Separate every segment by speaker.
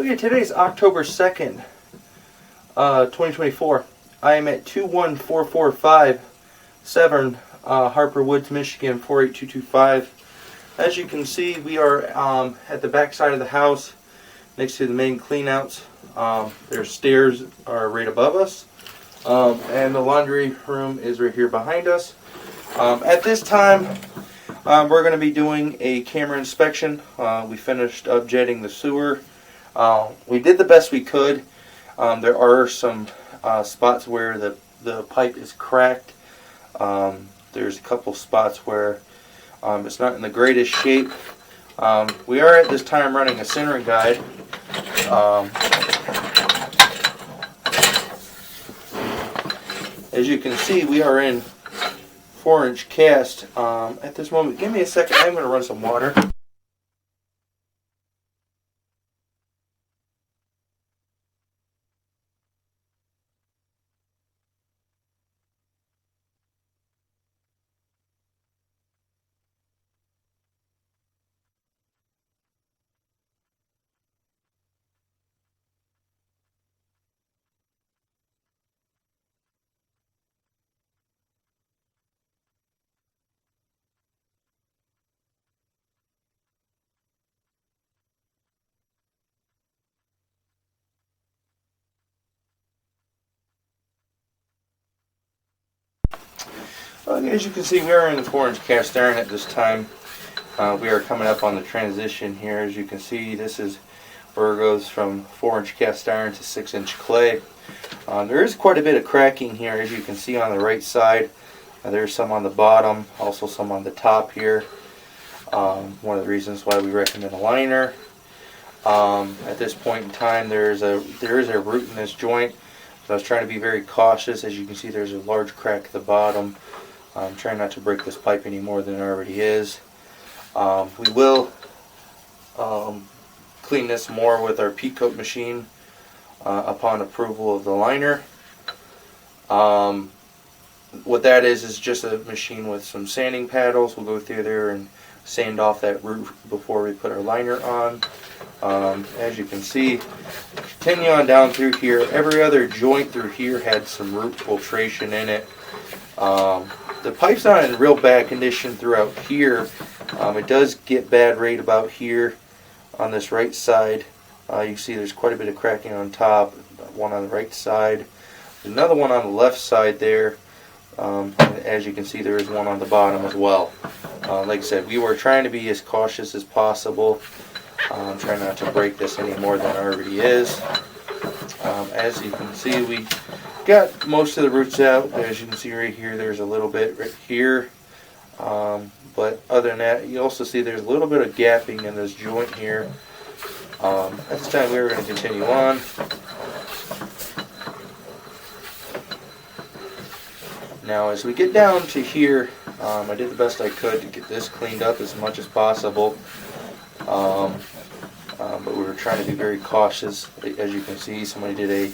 Speaker 1: Okay, today's October 2nd, 2024. I am at 21445 Severn, Harper Woods, Michigan, 48225. As you can see, we are at the back side of the house next to the main cleanouts. Their stairs are right above us, and the laundry room is right here behind us. At this time, we're going to be doing a camera inspection. We finished up jetting the sewer. We did the best we could. There are some spots where the pipe is cracked. There's a couple spots where it's not in the greatest shape. We are at this time running a centering guide. As you can see, we are in 4-inch cast at this moment. Give me a second. I'm going to run some water. As you can see, we are in the 4-inch cast iron at this time. We are coming up on the transition here. As you can see, this is where it goes from 4-inch cast iron to 6-inch clay. There is quite a bit of cracking here, as you can see on the right side. There's some on the bottom, also some on the top here. One of the reasons why we recommend a liner. At this point in time, there is a root in this joint, so I was trying to be very cautious. As you can see, there's a large crack at the bottom. I'm trying not to break this pipe any more than it already is. We will clean this more with our peat coat machine upon approval of the liner. What that is just a machine with some sanding paddles. We'll go through there and sand off that root before we put our liner on. As you can see, continue on down through here. Every other joint through here had some root filtration in it. The pipe's not in real bad condition throughout here. It does get bad right about here on this right side. You can see there's quite a bit of cracking on top. One on the right side. There's another one on the left side there. As you can see, there is one on the bottom as well. Like I said, we were trying to be as cautious as possible. Trying not to break this any more than it already is. As you can see, we got most of the roots out. As you can see right here, there's a little bit right here. But other than that, you also see there's a little bit of gapping in this joint here. At this time, we were going to continue on. Now, as we get down to here, I did the best I could to get this cleaned up as much as possible. But we were trying to be very cautious. As you can see, somebody did a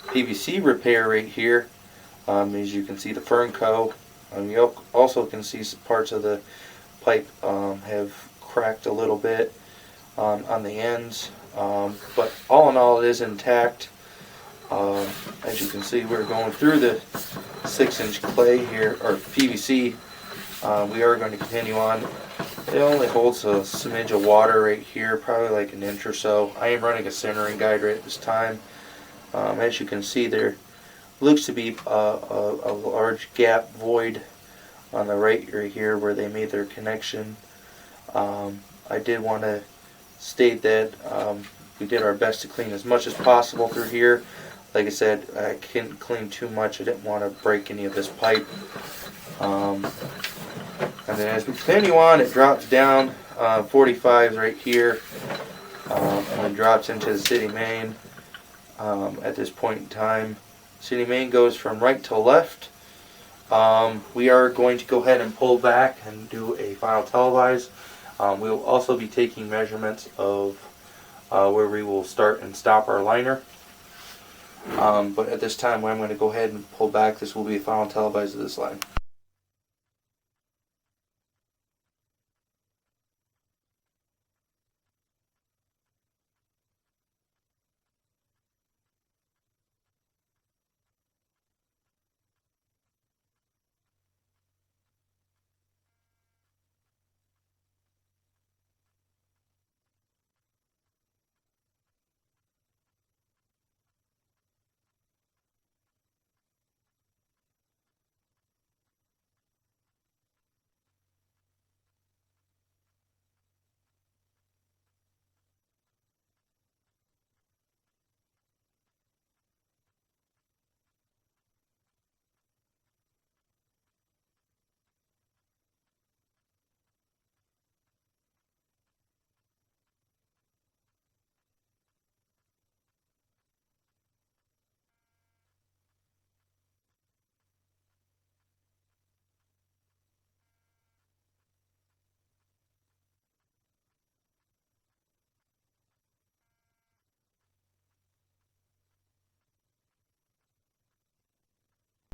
Speaker 1: PVC repair right here. As you can see, the Fernco. You also can see some parts of the pipe have cracked a little bit on the ends. But all in all, it is intact. As you can see, we're going through the 6-inch clay here, or PVC. We are going to continue on. It only holds a smidge of water right here, probably like an inch or so. I am running a centering guide right at this time. As you can see, there looks to be a large gap void on the right here where they made their connection. I did want to state that we did our best to clean as much as possible through here. Like I said, I couldn't clean too much. I didn't want to break any of this pipe. And then as we continue on, it drops down 45s right here, and then drops into the city main. At this point in time, city main goes from right to left. We are going to go ahead and pull back and do a final televise. We will also be taking measurements of where we will start and stop our liner. But at this time, I'm going to go ahead and pull back. This will be a final televise of this line.